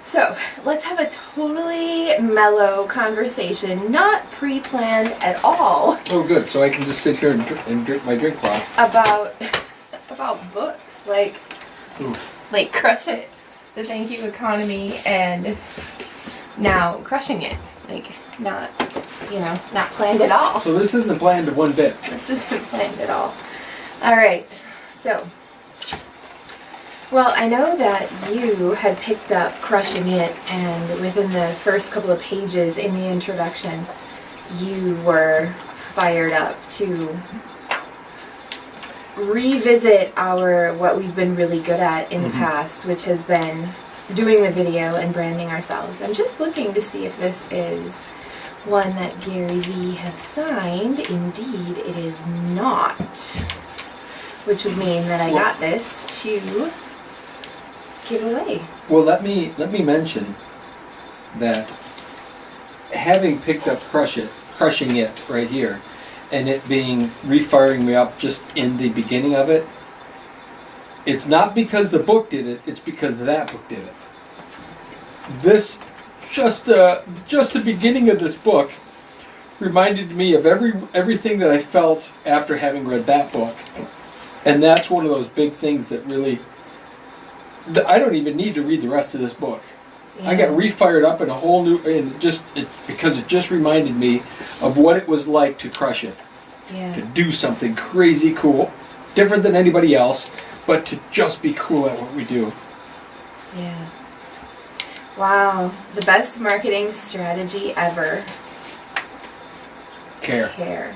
So, let's have a totally mellow conversation, not pre-planned at all. Oh, good. So I can just sit here and drink my drink while. About books, like Crush It, The Thank You Economy, and now Crushing It. Like, not planned at all. So this isn't planned one bit. This isn't planned at all. Alright, so. Well, I know that you had picked up Crushing It, and within the first couple of pages in the introduction, you were fired up to revisit what we've been really good at in the past, which has been doing the video and branding ourselves. I'm just looking to see if this is one that Gary V has signed. Indeed, it is not. Which would mean that I got this to give away. Well, let me mention that having picked up Crushing It right here, and it being refiring me up just in the beginning of it, it's not because the book did it, it's because that book did it. This, just the beginning of this book reminded me of everything that I felt after having read that book. And that's one of those big things that really, I don't even need to read the rest of this book. Yeah. I got refired up in a whole new, because it just reminded me of what it was like to crush it. Yeah. To do something crazy cool, different than anybody else, but to just be cool at what we do. Yeah. Wow. The best marketing strategy ever. Care.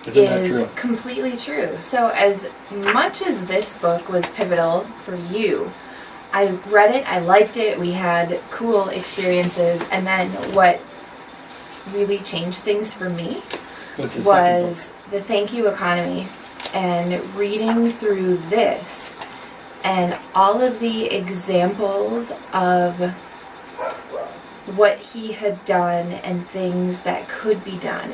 Isn't that true? Completely true. So as much as this book was pivotal for you, I read it, I liked it, we had cool experiences, and then what really changed things for me was The Thank You Economy, and reading through this and all of the examples of what he had done and things that could be done.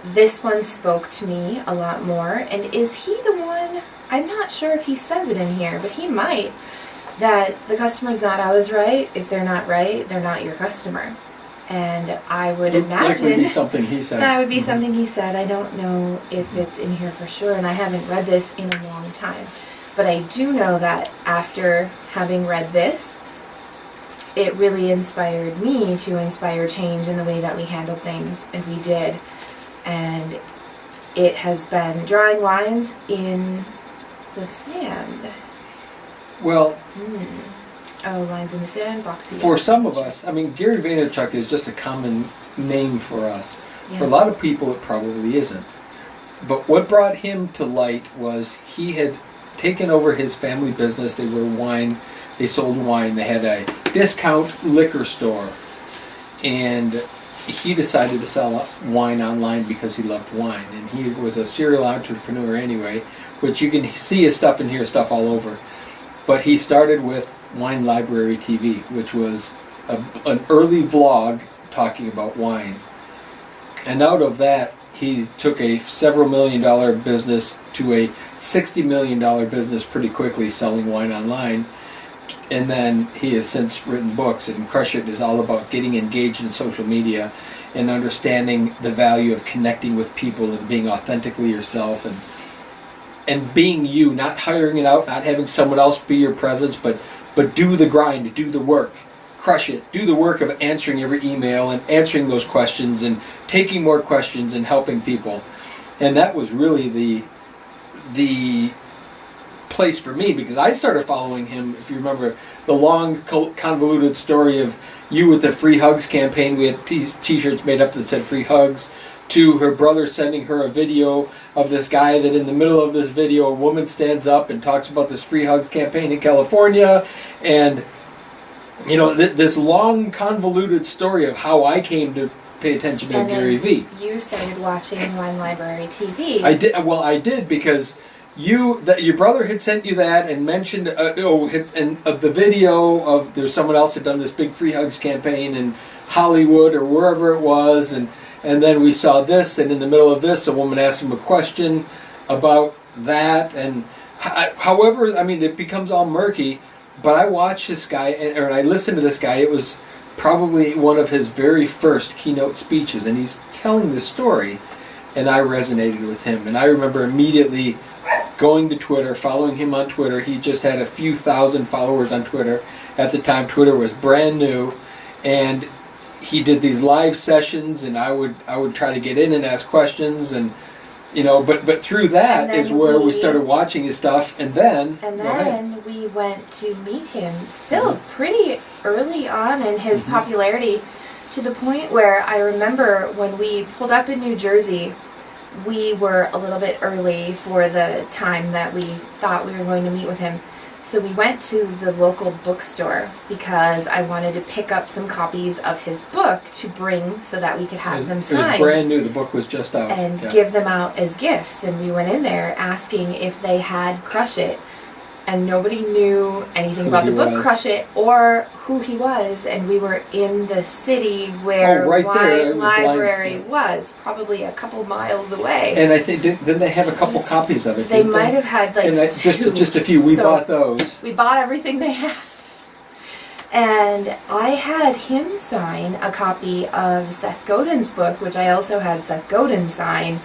This one spoke to me a lot more. And is he the one, I'm not sure if he says it in here, but he might, that the customer's not always right. If they're not right, they're not your customer. And I would imagine that would be something he said. That would be something he said. I don't know if it's in here for sure, and I haven't read this in a long time. But I do know that after having read this, it really inspired me to inspire change in the way that we handle things, and we did. And it has been drawing lines in the sand. Well, lines in the sand, boxy. For some of us, I mean, Gary Vaynerchuk is just a common name for us. Yeah. For a lot of people, it probably isn't. But what brought him to light was he had taken over his family business. They sold wine. They had a discount liquor store. And he decided to sell wine online because he loved wine. And he was a serial entrepreneur anyway, which you can see his stuff and hear stuff all over. But he started with Wine Library TV, which was an early vlog talking about wine. And out of that, he took a several $1 million business to a $60 million business pretty quickly, selling wine online. And then he has since written books, and Crush It is all about getting engaged in social media and understanding the value of connecting with people and being authentically yourself and being you, not hiring it out, not having someone else be your presence, but do the grind, do the work. Crush it. Do the work of answering every email and answering those questions and taking more questions and helping people. And that was really the place for me, because I started following him, if you remember, the long convoluted story of you with the Free Hugs campaign. We had t-shirts made up that said Free Hugs, to her brother sending her a video of this guy that in the middle of this video a woman stands up and talks about this Free Hugs campaign in California, and this long convoluted story of how I came to pay attention to Gary V. You started watching Wine Library TV. I did because your brother had sent you that and mentioned the video of there's someone else had done this big Free Hugs campaign in Hollywood or wherever it was, and then we saw this, and in the middle of this a woman asked him a question about that, and however, I mean, it becomes all murky. But I watched this guy, or I listened to this guy. It was probably one of his very first keynote speeches, and he's telling this story, and I resonated with him. And I remember immediately going to Twitter, following him on Twitter. He just had a few thousand followers on Twitter. At the time, Twitter was brand new, and he did these live sessions, and I would try to get in and ask questions, and but through that is where we started watching his stuff, and then we went to meet him still pretty early on in his popularity, to the point where I remember when we pulled up in New Jersey, we were a little bit early for the time that we thought we were going to meet with him. So we went to the local bookstore because I wanted to pick up some copies of his book to bring so that we could have them signed. It was brand new. The book was just out. And give them out as gifts. And we went in there asking if they had Crush It. And nobody knew anything about the book Crush It or who he was. And we were in the city where Wine Library was, probably a couple miles away. And I think, didn't they have a couple copies of it? They might have had just a few. We bought those. We bought everything they had. And I had him sign a copy of Seth Godin's book, which I also had Seth Godin sign,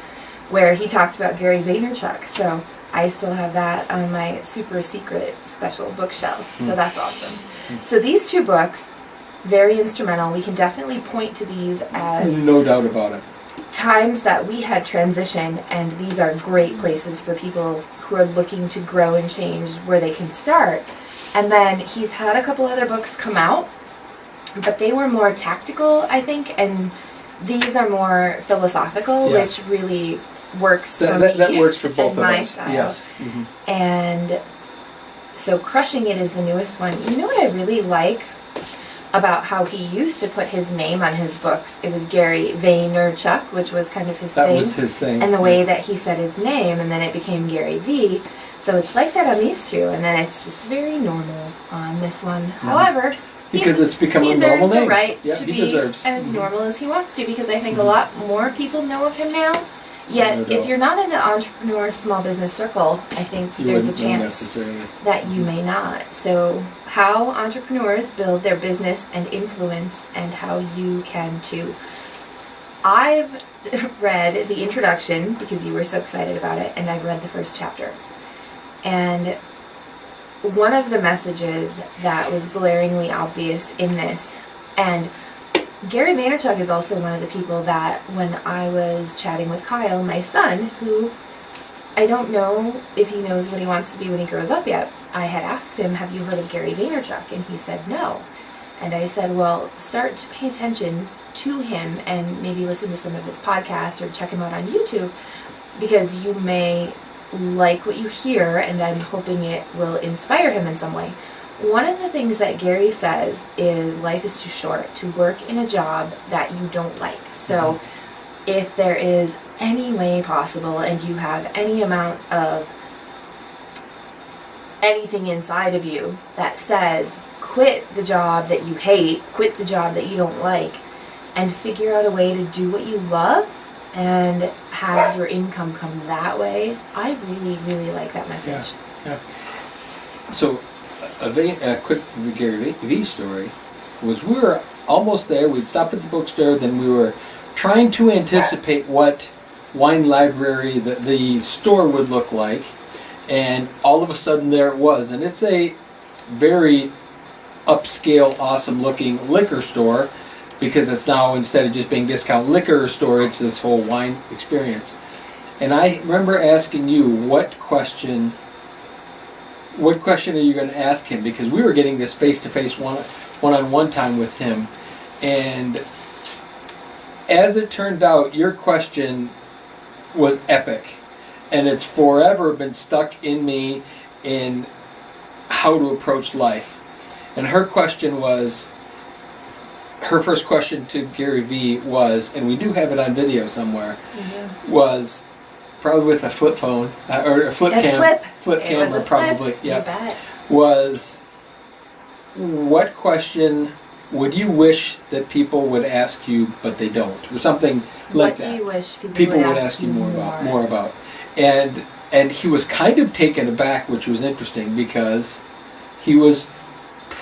where he talked about Gary Vaynerchuk. So I still have that on my super secret special bookshelf. So that's awesome. So these two books, very instrumental. We can definitely point to these as no doubt about it. Times that we had transitioned, and these are great places for people who are looking to grow and change where they can start. And then he's had a couple other books come out, but they were more tactical, I think, and these are more philosophical, which really works for me. That works for both of my us. style. Yes. And so Crushing It is the newest one. You know what I really like about how he used to put his name on his books? It was Gary Vaynerchuk, which was kind of his thing. That was his thing. And the way that he said his name, and then it became Gary V. So it's like that on these two, and then it's just very normal on this one. However, because it's become a normal name. He's earned the right to be deserves. as normal as he wants to, because I think a lot more people know of him now. Yet, if you're not in the entrepreneur small business circle, I think there's a chance that you may not. So, how entrepreneurs build their business and influence, and how you can too. I've read the introduction because you were so excited about it, and I've read the first chapter. And one of the messages that was glaringly obvious in this, and Gary Vaynerchuk is also one of the people that when I was chatting with Kyle, my son, who I don't know if he knows what he wants to be when he grows up yet, I had asked him, have you heard of Gary Vaynerchuk? And he said no. And I said, well, start to pay attention to him and maybe listen to some of his podcasts or check him out on YouTube, because you may like what you hear, and I'm hoping it will inspire him in some way. One of the things that Gary says is life is too short to work in a job that you don't like. So if there is any way possible and you have any amount of anything inside of you that says quit the job that you hate, quit the job that you don't like, and figure out a way to do what you love and have your income come that way, I really, really like that message. Yeah. So a quick Gary V story was, we were almost there. We'd stopped at the bookstore, then we were trying to anticipate what Wine Library, the store, would look like, and all of a sudden there it was. And it's a very upscale, awesome looking liquor store, because it's now, instead of just being discount liquor store, it's this whole wine experience. And I remember asking you, what question are you going to ask him? Because we were getting this face-to-face one-on-one time with him. And as it turned out, your question was epic. And it's forever been stuck in me in how to approach life. And her question was, her first question to Gary V was, and we do have it on video somewhere, was probably with a flip phone, or a flip camera probably, was, what question would you wish that people would ask you but they don't, or something like that. What do you wish people would ask you more about? And he was kind of taken aback, which was interesting, because he was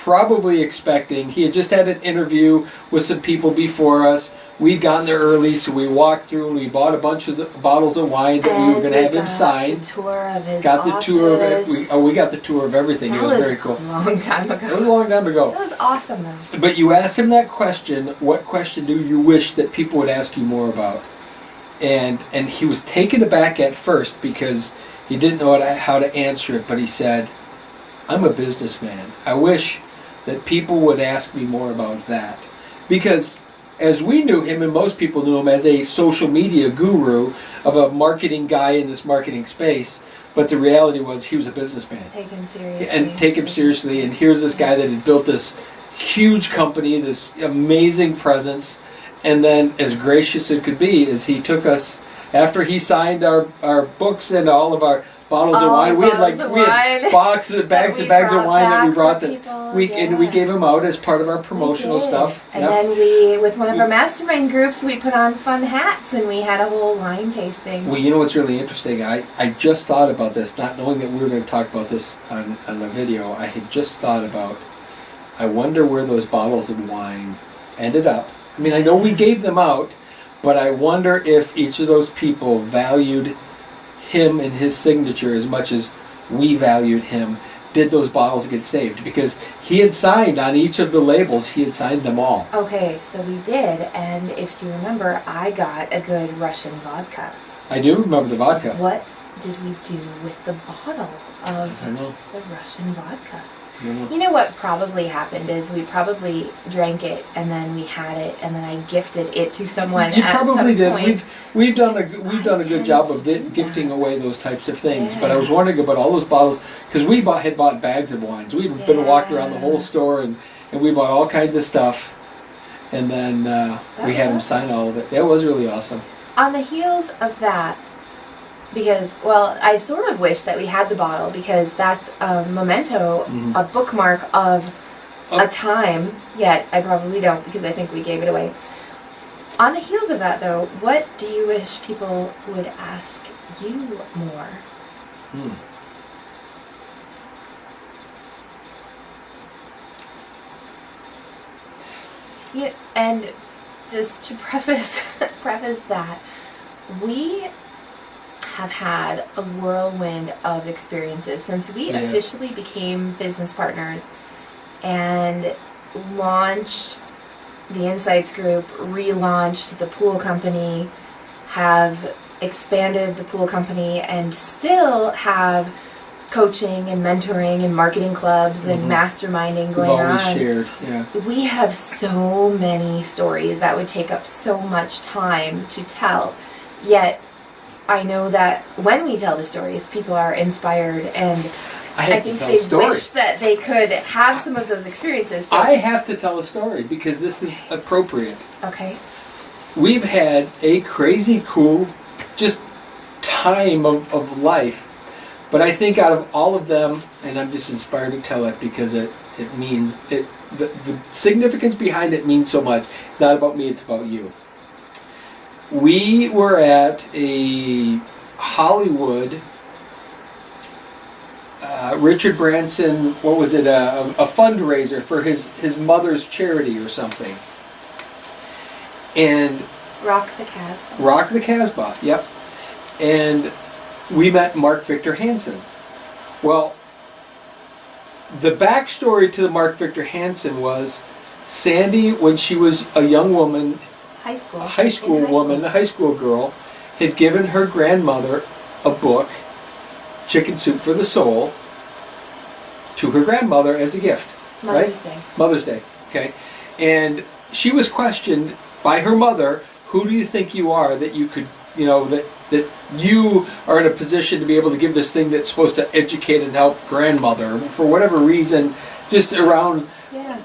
probably expecting. He had just had an interview with some people before us. We'd gotten there early, so we walked through and we bought a bunch of bottles of wine that we were going to have him sign. The tour of his got the office. tour of it. We got the tour of everything. It was very cool. A long time ago. It was a long time ago. That was awesome, though. But you asked him that question. What question do you wish that people would ask you more about? And he was taken aback at first because he didn't know how to answer it. But he said, "I'm a businessman. I wish that people would ask me more about that," because as we knew him, and most people knew him as a social media guru of a marketing guy in this marketing space, but the reality was he was a businessman. Take him seriously. And take him seriously. And here's this guy that had built this huge company, this amazing presence, and then as gracious as it could be, as he took us, after he signed our books and all of our bottles of wine. We had boxes, bags and bags of wine that we brought and we gave them out as part of our promotional stuff. And then we, with one of our mastermind groups, we put on fun hats and we had a whole wine tasting. Well, you know what's really interesting? I just thought about this, not knowing that we were going to talk about this on the video. I had just thought about, I wonder where those bottles of wine ended up. I mean, I know we gave them out, but I wonder if each of those people valued him and his signature as much as we valued him. Did those bottles get saved? Because he had signed on each of the labels, he had signed them all. Okay, so we did, and if you remember, I got a good Russian vodka. I do remember the vodka. What did we do with the bottle of I know. the Russian vodka? Mm-hmm. You know what probably happened is we probably drank it and then we had it and then I gifted it to someone. You at probably some did. Point. We've done a good tend job to of do gifting that. away those types of things. Yeah. But I was wondering about all those bottles because we had bought bags of wines. We'd been walked around the whole store and we bought all kinds of stuff. And then we had him sign all of it. That was really awesome. On the heels of that, because, well, I sort of wish that we had the bottle because that's a memento, a bookmark of a time, yet I probably don't because I think we gave it away. On the heels of that, though, what do you wish people would ask you more? Yeah, and just to preface that, we have had a whirlwind of experiences since we officially became business partners and launched the Insights Group, relaunched the pool company, have expanded the pool company, and still have coaching and mentoring and marketing clubs and masterminding going on. We've always shared, yeah. We have so many stories that would take up so much time to tell, yet I know that when we tell the stories, people are inspired, and I think they wish that they could have some of those experiences. So. I have to tell a story because this is appropriate. Okay. We've had a crazy cool just time of life, but I think out of all of them, and I'm just inspired to tell it because it means, the significance behind it means so much. It's not about me, it's about you. We were at a Hollywood, Richard Branson, what was it, a fundraiser for his mother's charity or something. And Rock the Casbah. Rock the Casbah, yep. And we met Mark Victor Hansen. Well, the backstory to the Mark Victor Hansen was Sandy, when she was a young woman, a high school girl, had given her grandmother a book, Chicken Soup for the Soul, to her grandmother as a gift. Mother's Day. Mother's Day, okay. And she was questioned by her mother, who do you think you are that you could, that you are in a position to be able to give this thing that's supposed to educate and help grandmother, for whatever reason, just around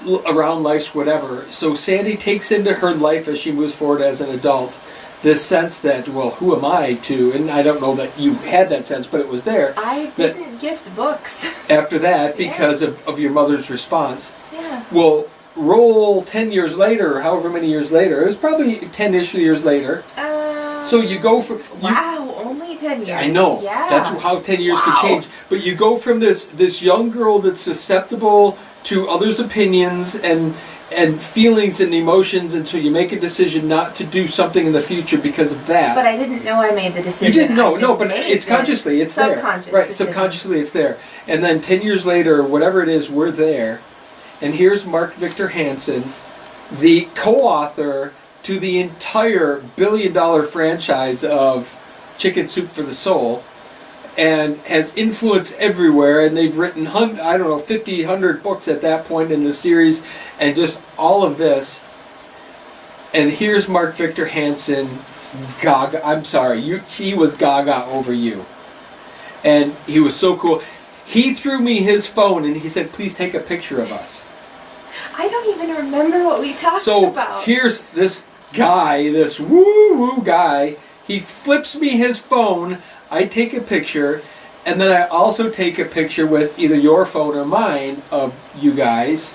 life's whatever. So Sandy takes into her life as she moves forward as an adult this sense that, well, who am I to, and I don't know that you had that sense, but it was there. I didn't gift books. After that, because of your mother's response. Yeah. Well, roll 10 years later, or however many years later, it was probably 10-ish years later. So you go from... Wow, only 10 years. I know. Yeah. That's how 10 years can change. But you go from this young girl that's susceptible to others' opinions and feelings and emotions, and so you make a decision not to do something in the future because of that. But I didn't know I made the decision. You didn't know, I no, just but made it's the consciously, it's there. subconscious Right, decision. subconsciously it's there. And then 10 years later, whatever it is, we're there. And here's Mark Victor Hansen, the co-author to the entire billion-dollar franchise of Chicken Soup for the Soul, and has influence everywhere, and they've written 50, 100 books at that point in the series, and just all of this. And here's Mark Victor Hansen, gaga. I'm sorry, he was gaga over you. And he was so cool. He threw me his phone and he said, please take a picture of us. I don't even remember what we talked about. So here's this guy, this woo-woo guy. He flips me his phone. I take a picture, and then I also take a picture with either your phone or mine of you guys,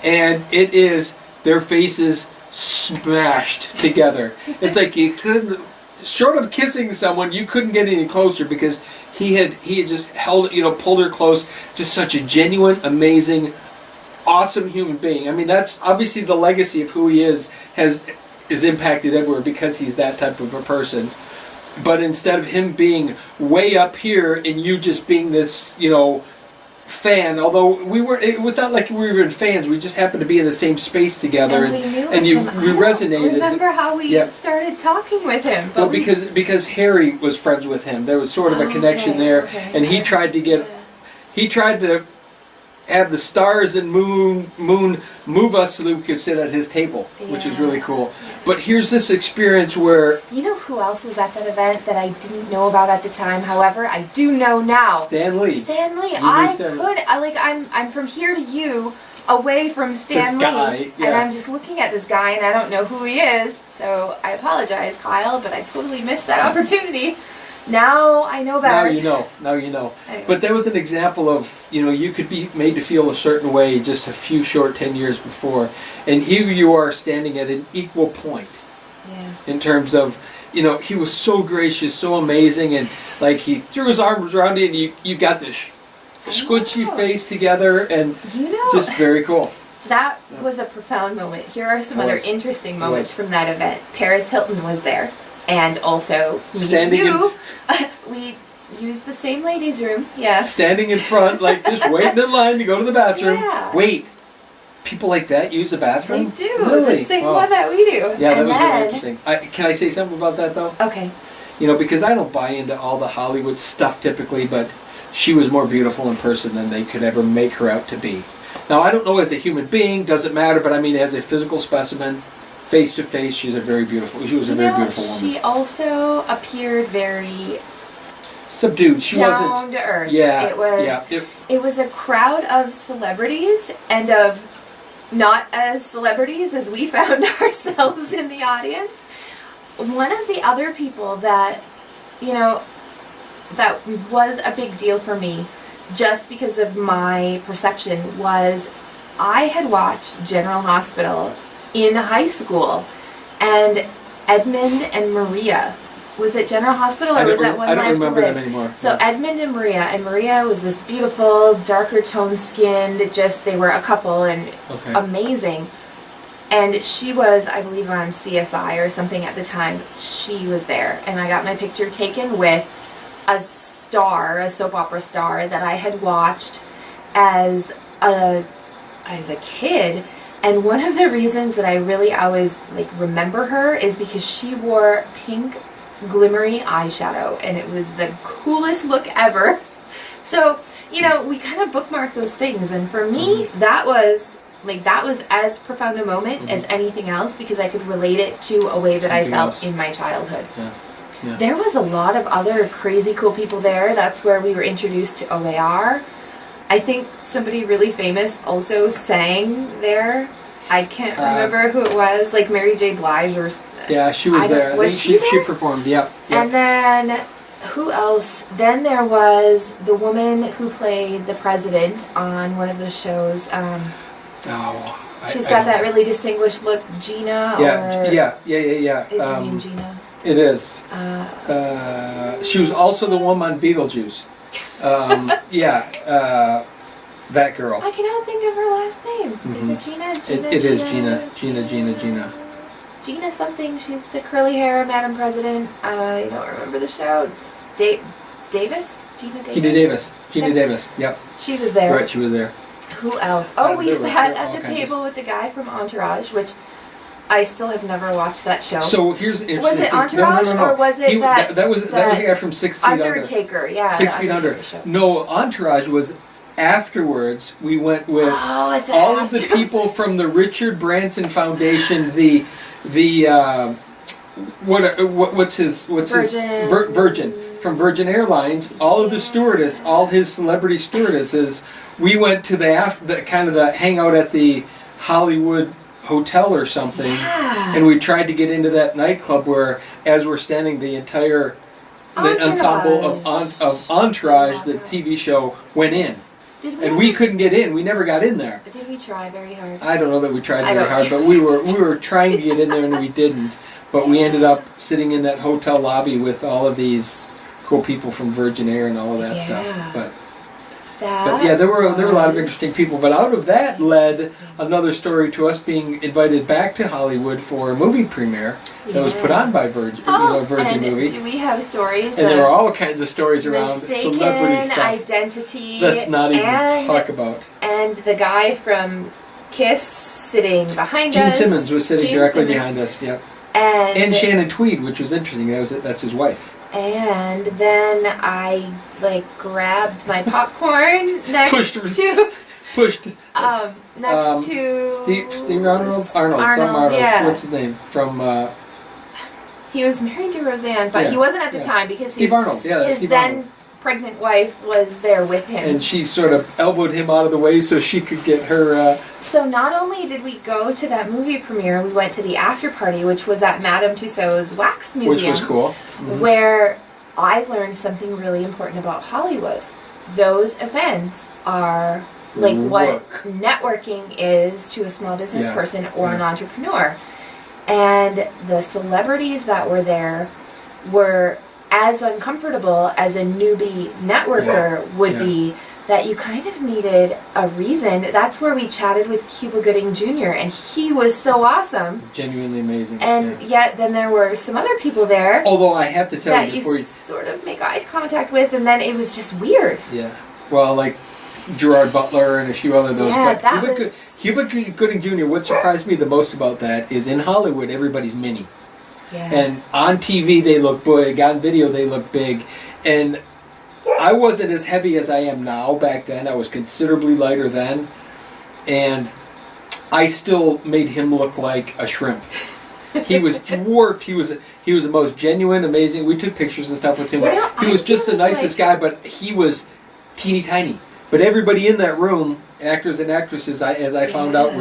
and it is their faces smashed together. It's like you couldn't, short of kissing someone, you couldn't get any closer because he had just held, pulled her close. Just such a genuine, amazing, awesome human being. I mean, that's obviously the legacy of who he is impacted everywhere because he's that type of a person. But instead of him being way up here and you just being this, fan, although it was not like we were even fans, we just happened to be in the same space together, and we knew we resonated. Remember how we started talking with him? Well, because Harry was friends with him, there was sort of a connection there, and he tried to have the stars and moon move us so that we could sit at his table, which is really cool. But here's this experience where... You know who else was at that event that I didn't know about at the time? However, I do know now. Stan Lee. I'm from here to you, away from Stan Lee. And I'm just looking at this guy and I don't know who he is. So I apologize, Kyle, but I totally missed that opportunity. Now I know better. Now you know. Anyway. But there was an example of, you could be made to feel a certain way just a few short 10 years before. And here you are standing at an equal point. Yeah. In terms of, he was so gracious, so amazing, and like he threw his arms around you and you got this squishy face together, and just very cool. That was a profound moment. Here are some other interesting moments from that event. Paris Hilton was there. And also, we used the same ladies' room. Yeah. Standing in front, like just waiting in line to go to the bathroom. Yeah. Wait, people like that use the bathroom? They do. Really? The same one that we do. Yeah, that was really interesting. Can I say something about that though? Okay. Because I don't buy into all the Hollywood stuff typically, but she was more beautiful in person than they could ever make her out to be. Now, I don't know as a human being, doesn't matter, but I mean as a physical specimen, face to face, she was a very beautiful woman. She also appered very subdued. She wasn't down to earth. Yeah. It was a crowd of celebrities and of not as celebrities as we found ourselves in the audience. One of the other people that that was a big deal for me just because of my perception was I had watched General Hospital in high school, and Edmund and Maria. Was it General Hospital or was that One Life to Live? I don't remember them anymore. So Edmund and Maria was this beautiful, darker toned skinned, they were a couple and amazing. And she was, I believe, on CSI or something at the time. She was there, and I got my picture taken with a soap opera star that I had watched as a kid. And one of the reasons that I really always remember her is because she wore pink glimmery eyeshadow, and it was the coolest look ever. So, we kind of bookmark those things, and for me, that was as profound a moment as anything else because I could relate it to a way that I felt in my childhood. Yeah. There was a lot of other crazy cool people there. That's where we were introduced to OAR. I think somebody really famous also sang there. I can't remember who it was, like Mary J. Blige or... Yeah, she was there. I think she performed, yep. And then, who else? Then there was the woman who played the president on one of those shows. She's got that really distinguished look, Gina? Yeah. Is her name Gina? It is. She was also the woman on Beetlejuice. That girl. I cannot think of her last name. Is it Gina? It is Gina. Gina something. She's the curly hair Madam President. I don't remember the show. Davis? Gina Davis? Gina Davis. Yep. She was there. Right, she was there. Who else? Oh, we sat at the table with the guy from Entourage, which I still have never watched that show. So here's an was interesting it Entourage thing. No. or was it that was the guy from 6 Feet Under. Undertaker? Yeah, 6 Feet Under. Show. No, Entourage was afterwards. We went with all of the people from the Richard Branson Foundation. What's his Virgin from Virgin Airlines. All of the stewardess, all his celebrity stewardesses. We went to the kind of the hangout at the Hollywood hotel or something, and we tried to get into that nightclub where, as we're standing, the entire ensemble of Entourage, the TV show, went in. We couldn't get in. We never got in there. Did we try very hard? I don't know that we tried very hard, but we were trying to get in there and we didn't. But we ended up sitting in that hotel lobby with all of these cool people from Virgin Air and all of that stuff. But yeah, there were a lot of interesting people. But out of that led another story to us being invited back to Hollywood for a movie premiere that was put on by Virgin, Virgin movie. Do we have stories? And there were all kinds of stories around celebrity stuff. Identity. Let's not even talk about. And the guy from Kiss sitting behind us. Gene Simmons was sitting directly behind us. Yep. And Shannon Tweed, which was interesting. That's his wife. And then I grabbed my popcorn next to Steve Arnold. Yeah. What's his name from? He was married to Roseanne, but he wasn't at the time because Steve Arnold. Yeah, that's Steve Arnold. Then pregnant wife was there with him. And she sort of elbowed him out of the way so she could get her... So not only did we go to that movie premiere, we went to the after party, which was at Madame Tussauds Wax Museum. Which was cool. Where I learned something really important about Hollywood. Those events are what networking is to a small business person or an entrepreneur. And the celebrities that were there were as uncomfortable as a newbie networker would be, that you kind of needed a reason. That's where we chatted with Cuba Gooding Jr. and he was so awesome. Genuinely amazing. And yet then there were some other people there. Although I have to tell you before you sort of make eye contact with, and then it was just weird. Yeah. Well, like Gerard Butler and a few other of those. Yeah, but Cuba Gooding Jr., what surprised me the most about that is in Hollywood everybody's mini. Yeah. And on TV they look big, on video they look big. And I wasn't as heavy as I am now back then. I was considerably lighter then. And I still made him look like a shrimp. He was dwarfed. He was the most genuine, amazing. We took pictures and stuff with him. Well, he was just the nicest guy, but he was teeny tiny. But everybody in that room, actors and actresses, as I found out,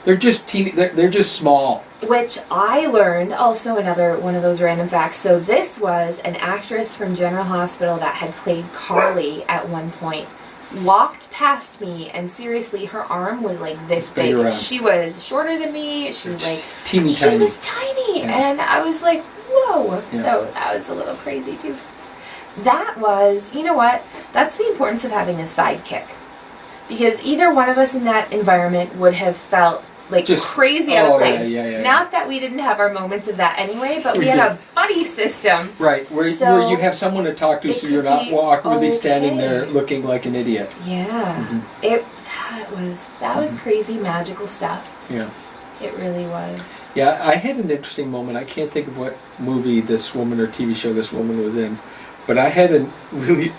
they're just teeny. They're just small. Which I learned, also another one of those random facts. So this was an actress from General Hospital that had played Carly at one point. Walked past me, and seriously, her arm was like this big. She was shorter than me. She was like tiny. She was tiny, and I was like, whoa. Yeah. So that was a little crazy too. That was, you know what? That's the importance of having a sidekick, because either one of us in that environment would have felt like just crazy out of place. Not that we didn't have our moments of that anyway, but we had a buddy system. Right, where you have someone to talk to so you're not awkwardly standing there looking like an idiot. Yeah. That was crazy magical stuff. Yeah. It really was. Yeah, I had an interesting moment. I can't think of what movie this woman or TV show this woman was in, but I had a really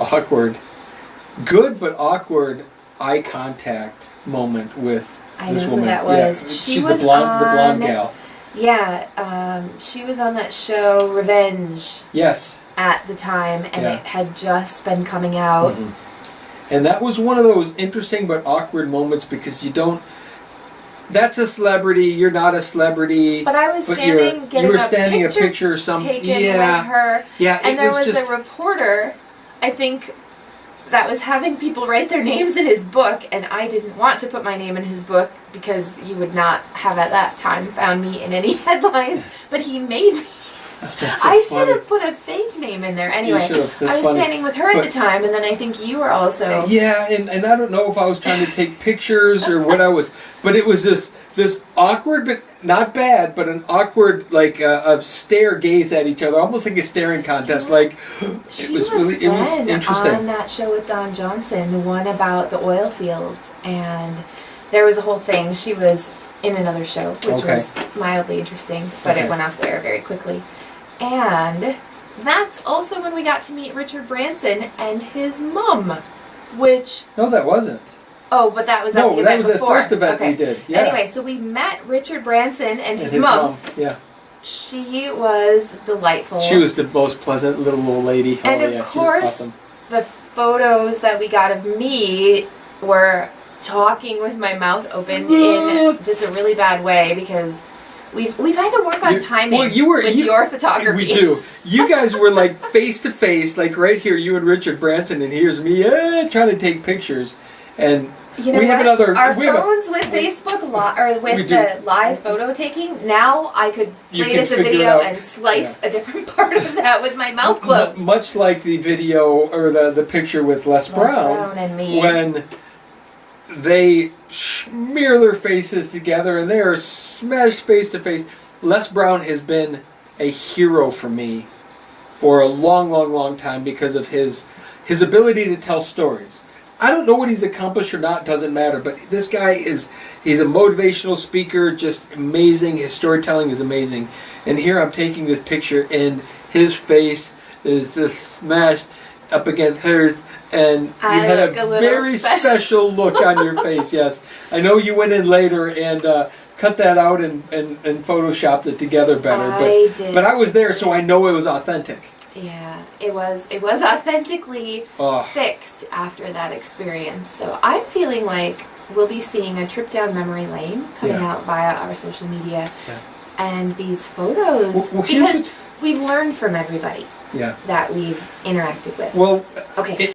good but awkward eye contact moment with this woman. Who that was. Yeah, she was the blonde gal. Yeah, she was on that show Revenge. Yes. At the time, and it had just been coming out. Mm-hmm. And that was one of those interesting but awkward moments because you don't. That's a celebrity. You're not a celebrity. But I was getting a picture taken with her. Yeah, and there was a reporter, I think, that was having people write their names in his book, and I didn't want to put my name in his book because you would not have at that time found me in any headlines, but he made me. That's so I should funny. have put a fake name in there. Anyway, should have. That's I was funny. standing with her at But- the time, and then I think you were also. Yeah, and I don't know if I was trying to take pictures or what I was, but it was this awkward, but not bad, but an awkward, like a stare gaze at each other, almost like a staring contest. Yeah. Like She it was then interesting. on that show with Don Johnson, the one about the oil fields, and there was a whole thing. She was in another show, which Okay. was mildly interesting, but Okay. it went off the air very quickly. And that's also when we got to meet Richard Branson and his mum, which No, that wasn't. but that was at No, the that event was before. the first event we did. Yeah. Anyway, so we met Richard Branson and And his mum. Yeah. She was delightful. She was the most pleasant little old lady. And oh, of yeah, course, she was awesome. the photos that we got of me were talking with my mouth open in just a really bad way because we've had to work on timing with your photography. We do. You guys were like face to face, like right here, you and Richard Branson, and here's me trying to take pictures. And You know we have what? another. Our we have a- phones with Facebook or We with do. the live photo taking. Now I could You play can this a figure it video out. and slice a different part of that with my mouth closed. Much like the video or the picture with Les Brown and me. when they smear their faces together and they are smashed face to face. Les Brown has been a hero for me for a long, long, long time because of his ability to tell stories. I don't know what he's accomplished or not, doesn't matter, but this guy he's a motivational speaker, just amazing. His storytelling is amazing. And here I'm taking this picture and his face is just smashed up against hers, and you I had look a a little very special. special look on your face, yes. I know you went in later and cut that out and photoshopped it together better, I did. but I was there, so I know it was authentic. Yeah, it was authentically Oh. fixed after that experience. So I'm feeling like we'll be seeing a trip down memory lane coming Yeah. out via our social media. Yeah. And these photos, Well, here's because we've learned from everybody Yeah. that we've interacted with. Well, Okay.